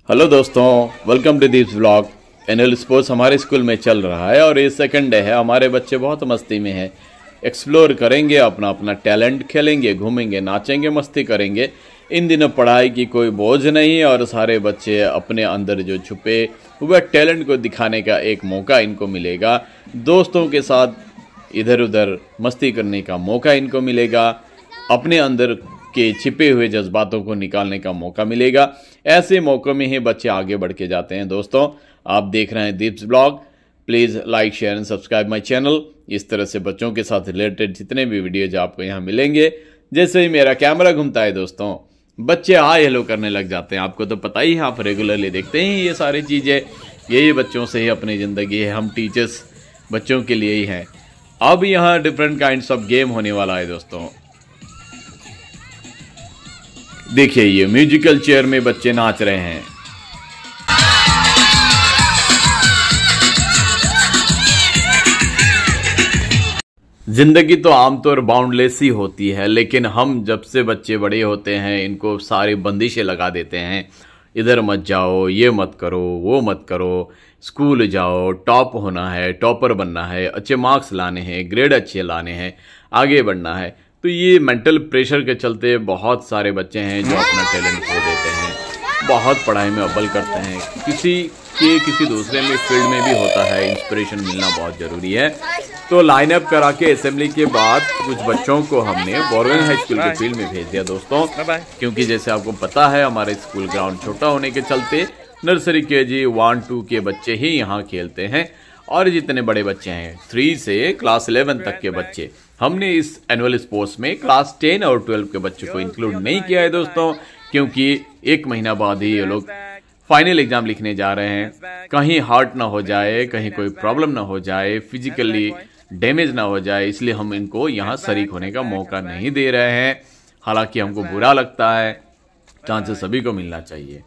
Hello दोस्तों, welcome to Deeps vlog. Annual sports हमारे school में चल रहा है और ये सेकंड डे है। हमारे बच्चे बहुत मस्ती में हैं, एक्सप्लोर करेंगे, अपना अपना टैलेंट खेलेंगे, घूमेंगे, नाचेंगे, मस्ती करेंगे। इन दिनों पढ़ाई की कोई बोझ नहीं और सारे बच्चे अपने अंदर जो छुपे हुए टैलेंट को दिखाने का एक मौका इनको मिलेगा। दोस्तों के साथ इधर उधर मस्ती करने का मौका इनको मिलेगा, अपने अंदर के छिपे हुए जज्बातों को निकालने का मौका मिलेगा। ऐसे मौक़ों में ही बच्चे आगे बढ़ के जाते हैं। दोस्तों, आप देख रहे हैं Deep's blog. Please like, share and subscribe my channel. इस तरह से बच्चों के साथ रिलेटेड जितने भी वीडियोज आपको यहाँ मिलेंगे। जैसे ही मेरा कैमरा घूमता है दोस्तों, बच्चे हाय हेलो करने लग जाते हैं। आपको तो पता ही है, आप रेगुलरली देखते ही ये सारी चीज़ें। यही बच्चों से ही अपनी ज़िंदगी है। हम टीचर्स बच्चों के लिए ही हैं। अब यहाँ डिफरेंट काइंड्स ऑफ गेम होने वाला है दोस्तों। देखिए, ये म्यूजिकल चेयर में बच्चे नाच रहे हैं। जिंदगी तो आमतौर बाउंडलेस ही होती है, लेकिन हम जब से बच्चे बड़े होते हैं इनको सारी बंदिशें लगा देते हैं। इधर मत जाओ, ये मत करो, वो मत करो, स्कूल जाओ, टॉप होना है, टॉपर बनना है, अच्छे मार्क्स लाने हैं, ग्रेड अच्छे लाने हैं, आगे बढ़ना है। तो ये मेंटल प्रेशर के चलते बहुत सारे बच्चे हैं जो अपना टैलेंट खो देते हैं। बहुत पढ़ाई में अव्वल करते हैं। किसी दूसरे में फील्ड में भी होता है। इंस्पिरेशन मिलना बहुत ज़रूरी है। तो लाइन अप करा के असेंबली के बाद कुछ बच्चों को हमने बोरगंज हाई स्कूल के फील्ड में भेज दिया दोस्तों, क्योंकि जैसे आपको पता है हमारे स्कूल ग्राउंड छोटा होने के चलते नर्सरी KG 1, 2 के बच्चे ही यहाँ खेलते हैं। और जितने बड़े बच्चे हैं 3 से क्लास 11 तक के बच्चे, हमने इस एनुअल स्पोर्ट्स में क्लास 10 और 12 के बच्चों को इंक्लूड नहीं किया है दोस्तों, क्योंकि 1 महीना बाद ही ये लोग फाइनल एग्जाम लिखने जा रहे हैं। कहीं हार्ट ना हो जाए, कहीं कोई प्रॉब्लम ना हो जाए, फिजिकली डैमेज ना हो जाए, इसलिए हम इनको यहाँ शरीक होने का मौका नहीं दे रहे हैं। हालांकि हमको बुरा लगता है, चांसेस सभी को मिलना चाहिए।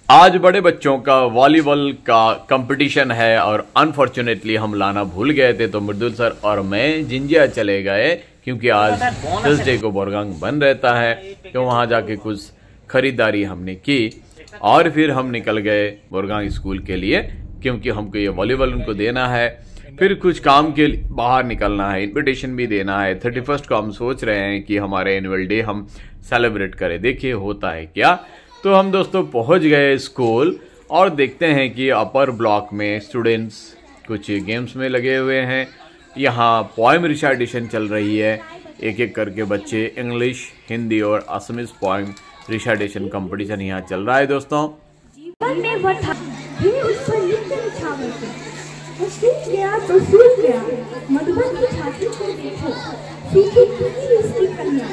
आज बड़े बच्चों का वॉलीबॉल का कंपटीशन है और अनफॉर्चुनेटली हम लाना भूल गए थे, तो मृदुल सर और मैं जिंजिया चले गए, क्योंकि आज थर्सडे को बोरगांग बंद रहता है। तो वहां जाके कुछ खरीदारी हमने की और फिर हम निकल गए बोरगांग स्कूल के लिए, क्योंकि हमको ये वॉलीबॉल उनको देना है। फिर कुछ काम के बाहर निकलना है, इन्विटेशन भी देना है। 31 को हम सोच रहे हैं कि हमारे एनुअल डे हम सेलिब्रेट करें। देखिए होता है क्या। तो हम दोस्तों पहुंच गए स्कूल और देखते हैं कि अपर ब्लॉक में स्टूडेंट्स कुछ गेम्स में लगे हुए हैं। यहाँ पोएम रिसाइटेशन चल रही है। एक एक करके बच्चे इंग्लिश, हिंदी और असमीज पोएम रिसाइटेशन कंपटीशन यहाँ चल रहा है दोस्तों। जीवन में वो था भी उस पर नित्य निछावर थे। वो सूख गया तो सूख गया, मधुबन की छाती को देखो, सूखी सूखी उसकी कन्या।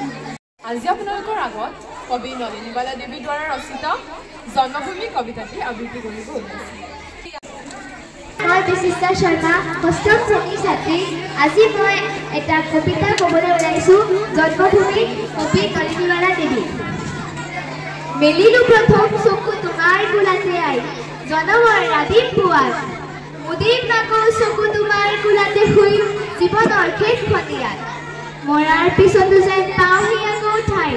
আজি আপোনালোকৰ আগত কবি নলিনীবালা দেৱীৰ দ্বাৰা ৰচিত জন্মভূমি কবিতাটি আবৃত্তি কৰিব ওলাইছোঁ। মই বিচিত্ৰা শৰ্মা, অষ্টম শ্ৰেণীৰ ছাত্ৰী। আজি মই এটা কবিতা ক'বলৈ ওলাইছোঁ, জন্মভূমি কবি নলিনীবালা দেৱী। মেলিলো প্ৰথম চকু তোমাৰ কোলাতে আই, জনমৰ ৰাতিৰ পুৱাত মুদিৰ নাকৰ চকু তোমাৰ কোলাতে শুই, জীৱনৰ শেষ খতিয়াত মৰাৰ পিছতো যেন পাওঁহি আকৌ ঠাই।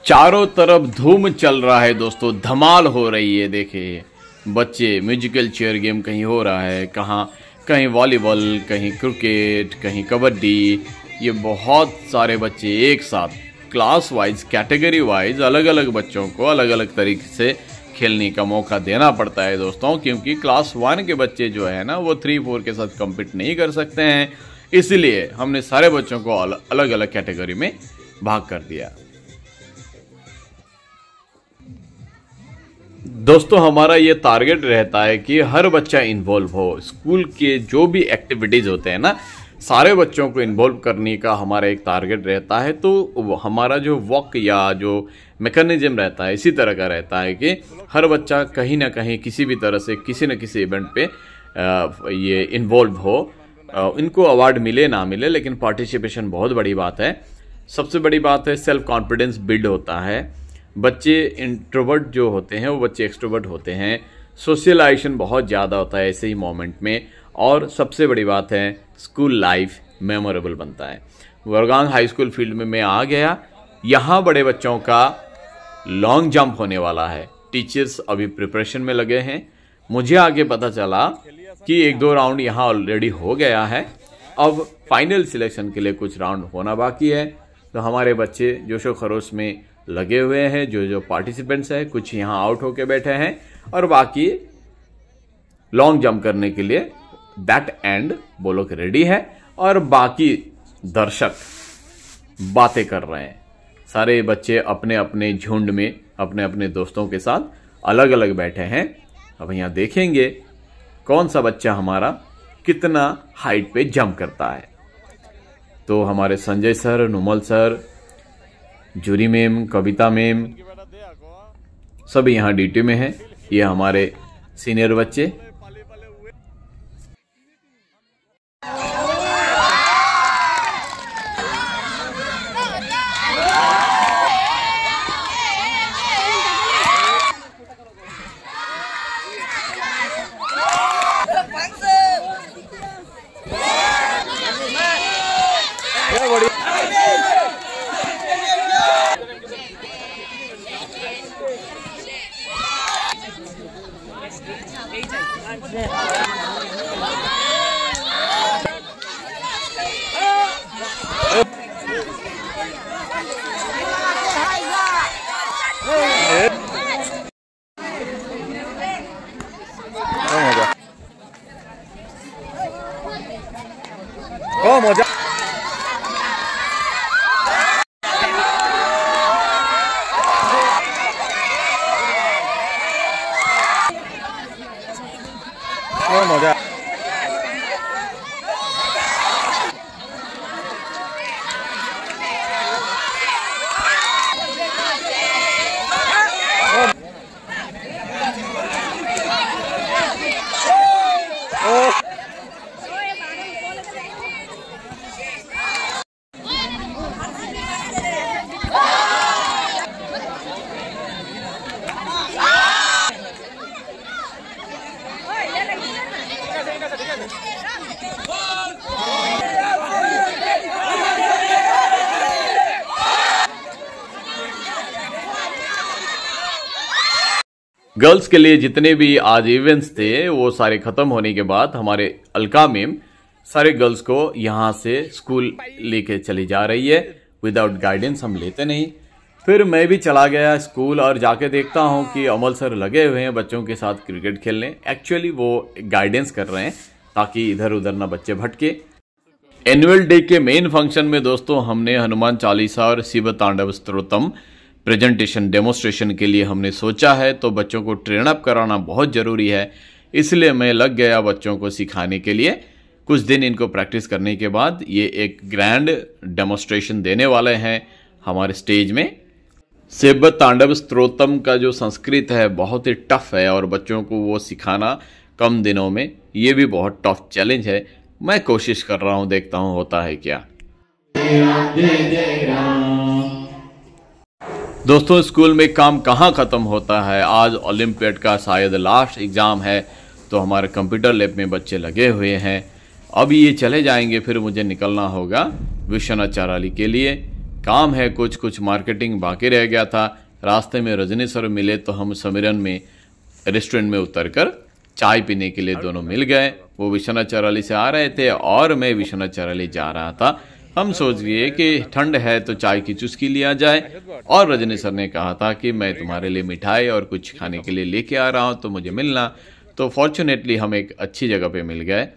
चारों तरफ धूम चल रहा है दोस्तों, धमाल हो रही है। देखिए बच्चे म्यूजिकल चेयर गेम कहीं हो रहा है, कहीं वॉलीबॉल, कहीं क्रिकेट, कहीं कबड्डी। ये बहुत सारे बच्चे एक साथ क्लास वाइज, कैटेगरी वाइज अलग अलग बच्चों को अलग अलग तरीके से खेलने का मौका देना पड़ता है दोस्तों, क्योंकि क्लास 1 के बच्चे जो है ना वो 3, 4 के साथ कम्पीट नहीं कर सकते हैं। इसलिए हमने सारे बच्चों को अलग अलग कैटेगरी में भाग कर दिया। दोस्तों, हमारा ये टारगेट रहता है कि हर बच्चा इन्वॉल्व हो। स्कूल के जो भी एक्टिविटीज होते हैं ना, सारे बच्चों को इन्वॉल्व करने का हमारा एक टारगेट रहता है। तो हमारा जो वर्क या जो मैकेनिज्म रहता है इसी तरह का रहता है कि हर बच्चा कहीं ना कहीं किसी भी तरह से किसी न किसी इवेंट पे ये इन्वॉल्व हो। इनको अवार्ड मिले ना मिले, लेकिन पार्टिसिपेशन बहुत बड़ी बात है। सबसे बड़ी बात है सेल्फ कॉन्फिडेंस बिल्ड होता है। बच्चे इंट्रोवर्ट जो होते हैं वो बच्चे एक्सट्रोवर्ट होते हैं। सोशलाइजेशन बहुत ज़्यादा होता है ऐसे ही मोमेंट में। और सबसे बड़ी बात है स्कूल लाइफ मेमोरेबल बनता है। बोरगांग हाई स्कूल फील्ड में मैं आ गया यहाँ बड़े बच्चों का लॉन्ग जंप होने वाला है। टीचर्स अभी प्रिपरेशन में लगे हैं। मुझे आगे पता चला कि 1-2 राउंड यहाँ ऑलरेडी हो गया है। अब फाइनल सिलेक्शन के लिए कुछ राउंड होना बाकी है। तो हमारे बच्चे जोशो खरोश में लगे हुए हैं। जो पार्टिसिपेंट्स हैं कुछ यहाँ आउट होके बैठे हैं और बाकी लॉन्ग जंप करने के लिए दैट एंड वो लोग रेडी है और बाकी दर्शक बातें कर रहे हैं। सारे बच्चे अपने अपने झुंड में अपने अपने दोस्तों के साथ अलग अलग बैठे हैं। अब यहाँ देखेंगे कौन सा बच्चा हमारा कितना हाइट पे जंप करता है। तो हमारे Sanjay sir, Numal sir, Juri ma'am, Kavita ma'am सभी यहाँ ड्यूटी में हैं। ये हमारे सीनियर बच्चे। मजा मजा गर्ल्स के लिए जितने भी आज इवेंट्स थे वो सारे खत्म होने के बाद हमारे अलका मैम सारे गर्ल्स को यहाँ से स्कूल लेके चली जा रही है। विदाउट गाइडेंस हम लेते नहीं। फिर मैं भी चला गया स्कूल और जाके देखता हूँ कि अमल सर लगे हुए हैं बच्चों के साथ क्रिकेट खेलने। एक्चुअली वो गाइडेंस कर रहे हैं ताकि इधर उधर ना बच्चे भटके। एनुअल डे के मेन फंक्शन में दोस्तों हमने हनुमान चालीसा और शिव तांडव स्तोत्रम प्रेजेंटेशन डेमोस्ट्रेशन के लिए हमने सोचा है। तो बच्चों को ट्रेन अप कराना बहुत ज़रूरी है, इसलिए मैं लग गया बच्चों को सिखाने के लिए। कुछ दिन इनको प्रैक्टिस करने के बाद ये एक ग्रैंड डेमोस्ट्रेशन देने वाले हैं हमारे स्टेज में। शिव तांडव स्तोत्रम का जो संस्कृत है बहुत ही टफ है और बच्चों को वो सिखाना कम दिनों में ये भी बहुत टफ चैलेंज है। मैं कोशिश कर रहा हूँ, देखता हूँ होता है क्या। दोस्तों स्कूल में काम कहाँ ख़त्म होता है। आज ओलंपियाड का शायद लास्ट एग्ज़ाम है तो हमारे कंप्यूटर लैब में बच्चे लगे हुए हैं। अब ये चले जाएंगे, फिर मुझे निकलना होगा विश्वनाथ चाराली के लिए। काम है कुछ मार्केटिंग बाकी रह गया था। रास्ते में रजनी सर मिले तो हम समीरन में रेस्टोरेंट में उतरकर चाय पीने के लिए दोनों मिल गए। वो विश्वनाथ चाराली से आ रहे थे और मैं विश्वनाथ चाराली जा रहा था। हम सोच लिए कि ठंड है तो चाय की चुस्की लिया जाए और रजनी सर ने कहा था कि मैं तुम्हारे लिए मिठाई और कुछ खाने के लिए लेके आ रहा हूँ तो मुझे मिलना। तो फॉर्चुनेटली हम एक अच्छी जगह पे मिल गए।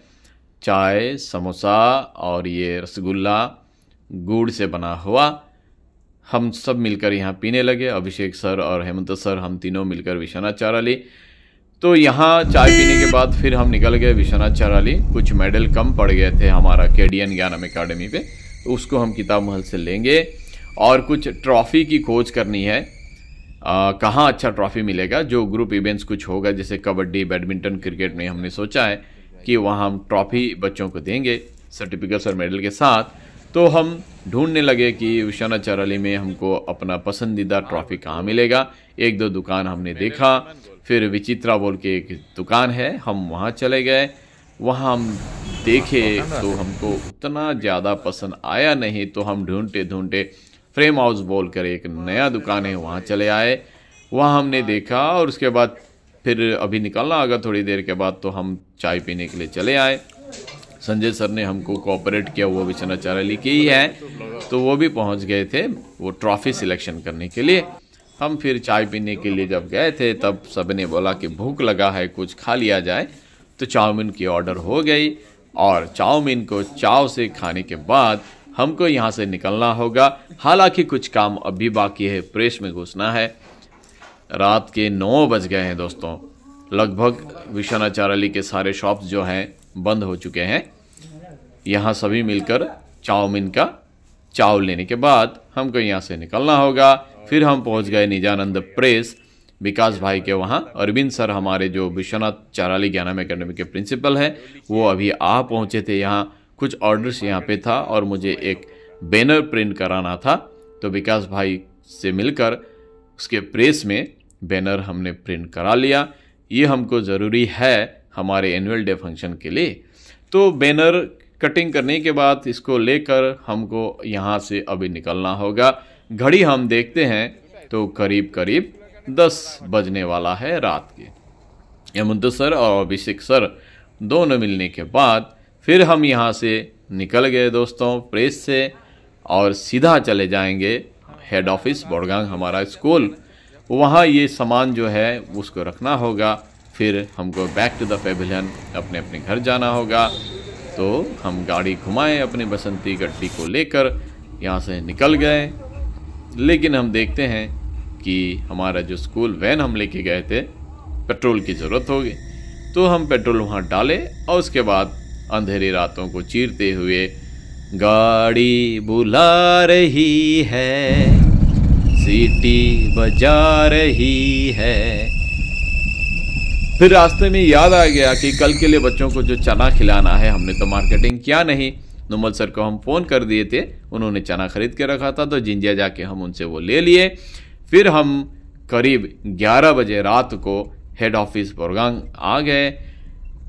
चाय, समोसा और ये रसगुल्ला गुड़ से बना हुआ हम सब मिलकर यहाँ पीने लगे। अभिषेक सर और हेमंत सर हम तीनों मिलकर विश्वनाथ चाराली। तो यहाँ चाय पीने के बाद फिर हम निकल गए विश्वनाथ चाराली। कुछ मेडल कम पड़ गए थे हमारा केडियन ज्ञानम अकादमी पे, तो उसको हम किताब महल से लेंगे और कुछ ट्रॉफी की खोज करनी है। कहाँ अच्छा ट्रॉफी मिलेगा। जो ग्रुप इवेंट्स कुछ होगा जैसे कबड्डी, बैडमिंटन, क्रिकेट में हमने सोचा है कि वहाँ हम ट्रॉफी बच्चों को देंगे सर्टिफिकेट्स और मेडल के साथ। तो हम ढूंढने लगे कि विश्वनाथ चाराली में हमको अपना पसंदीदा ट्रॉफी कहाँ मिलेगा। 1-2 दुकान हमने देखा, फिर विचित्रा बोल के एक दुकान है, हम वहाँ चले गए। वहाँ हम देखे तो हमको उतना ज़्यादा पसंद आया नहीं, तो हम ढूंढते ढूंढते फ्रेम हाउस बोलकर एक नया दुकान है, वहाँ चले आए। वहाँ हमने देखा और उसके बाद फिर अभी निकलना होगा थोड़ी देर के बाद, तो हम चाय पीने के लिए चले आए। संजय सर ने हमको कोऑपरेट किया, वो भी चनाचाराली के ही है, तो वो भी पहुंच गए थे वो ट्रॉफी सिलेक्शन करने के लिए। हम फिर चाय पीने के लिए जब गए थे तब सबने बोला कि भूख लगा है, कुछ खा लिया जाए, तो चाउमीन की ऑर्डर हो गई और चाउमीन को चाव से खाने के बाद हमको यहाँ से निकलना होगा। हालांकि कुछ काम अभी बाकी है, प्रेस में घुसना है। रात के 9 बज गए हैं दोस्तों, लगभग विश्वनाचाराली के सारे शॉप्स जो हैं बंद हो चुके हैं। यहाँ सभी मिलकर चाउमीन का चाव लेने के बाद हमको यहाँ से निकलना होगा। फिर हम पहुँच गए निजानंद प्रेस, विकास भाई के वहाँ। अरविंद सर हमारे जो विश्वनाथ चाराली ज्ञानम एकेडमी के प्रिंसिपल हैं, वो अभी आ पहुँचे थे यहाँ। कुछ ऑर्डर्स यहाँ पे था और मुझे एक बैनर प्रिंट कराना था, तो विकास भाई से मिलकर उसके प्रेस में बैनर हमने प्रिंट करा लिया। ये हमको ज़रूरी है हमारे एनुअल डे फंक्शन के लिए। तो बैनर कटिंग करने के बाद इसको लेकर हमको यहाँ से अभी निकलना होगा। घड़ी हम देखते हैं तो करीब करीब 10 बजने वाला है रात के। हेमंत सर और अभिषेक सर दोनों मिलने के बाद फिर हम यहाँ से निकल गए दोस्तों प्रेस से, और सीधा चले जाएंगे हेड ऑफिस बोड़गांग हमारा स्कूल। वहाँ ये सामान जो है उसको रखना होगा। फिर हमको बैक टू द पेविलियन अपने अपने घर जाना होगा। तो हम गाड़ी घुमाएं अपनी बसंती गड्डी को लेकर यहाँ से निकल गए। लेकिन हम देखते हैं कि हमारा जो स्कूल वैन हम लेके गए थे, पेट्रोल की ज़रूरत होगी, तो हम पेट्रोल वहाँ डाले और उसके बाद अंधेरी रातों को चीरते हुए गाड़ी बुला रही है, सीटी बजा रही है। फिर रास्ते में याद आ गया कि कल के लिए बच्चों को जो चना खिलाना है, हमने तो मार्केटिंग किया नहीं। नुमल सर को हम फ़ोन कर दिए थे, उन्होंने चना खरीद के रखा था, तो जिंजिया जाके हम उनसे वो ले लिए। फिर हम करीब 11 बजे रात को हेड ऑफिस बोड़गांग आ गए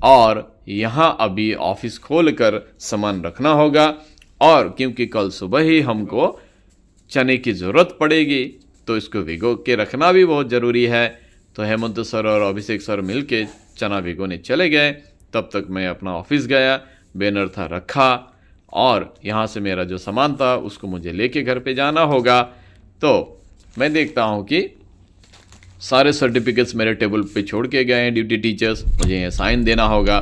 और यहाँ अभी ऑफिस खोलकर सामान रखना होगा। और क्योंकि कल सुबह ही हमको चने की ज़रूरत पड़ेगी, तो इसको भिगो के रखना भी बहुत ज़रूरी है। तो हेमंत सर और अभिषेक सर मिलके चना भिगोने चले गए। तब तक मैं अपना ऑफिस गया, बैनर था रखा, और यहाँ से मेरा जो सामान था उसको मुझे लेके घर पे जाना होगा। तो मैं देखता हूँ कि सारे सर्टिफिकेट्स मेरे टेबल पे छोड़ के गए हैं ड्यूटी टीचर्स, मुझे यहाँ साइन देना होगा।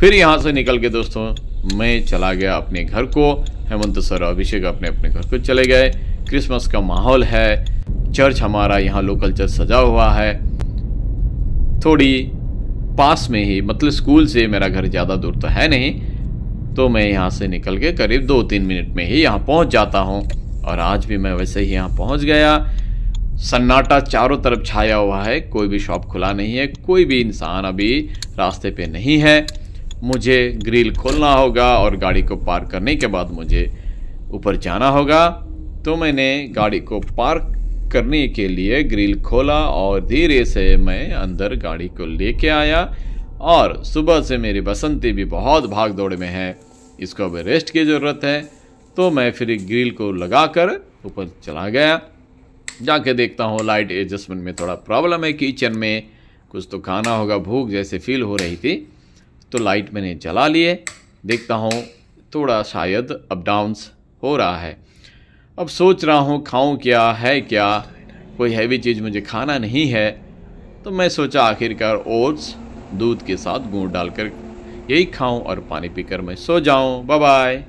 फिर यहाँ से निकल के दोस्तों मैं चला गया अपने घर को। हेमंत सर और अभिषेक अपने अपने घर को चले गए। क्रिसमस का माहौल है, चर्च हमारा यहाँ लोकल चर्च सजा हुआ है। थोड़ी पास में ही, मतलब स्कूल से मेरा घर ज़्यादा दूर तो है नहीं, तो मैं यहाँ से निकल के करीब 2-3 मिनट में ही यहाँ पहुँच जाता हूँ। और आज भी मैं वैसे ही यहाँ पहुँच गया। सन्नाटा चारों तरफ छाया हुआ है, कोई भी शॉप खुला नहीं है, कोई भी इंसान अभी रास्ते पे नहीं है। मुझे ग्रिल खोलना होगा और गाड़ी को पार्क करने के बाद मुझे ऊपर जाना होगा। तो मैंने गाड़ी को पार्क करने के लिए ग्रिल खोला और धीरे से मैं अंदर गाड़ी को लेके आया। और सुबह से मेरी बसंती भी बहुत भाग दौड़ में है, इसको अभी रेस्ट की ज़रूरत है। तो मैं फिर ग्रिल को लगाकर ऊपर चला गया। जाके देखता हूँ लाइट एडजस्टमेंट में थोड़ा प्रॉब्लम है, किचन में कुछ तो खाना होगा, भूख जैसे फील हो रही थी, तो लाइट मैंने जला लिए। देखता हूँ थोड़ा शायद अप डाउन्स हो रहा है। अब सोच रहा हूँ खाऊं क्या है, क्या कोई हैवी चीज़ मुझे खाना नहीं है। तो मैं सोचा आखिरकार ओट्स दूध के साथ गुड़ डालकर यही खाऊं और पानी पीकर मैं सो जाऊं। Bye bye.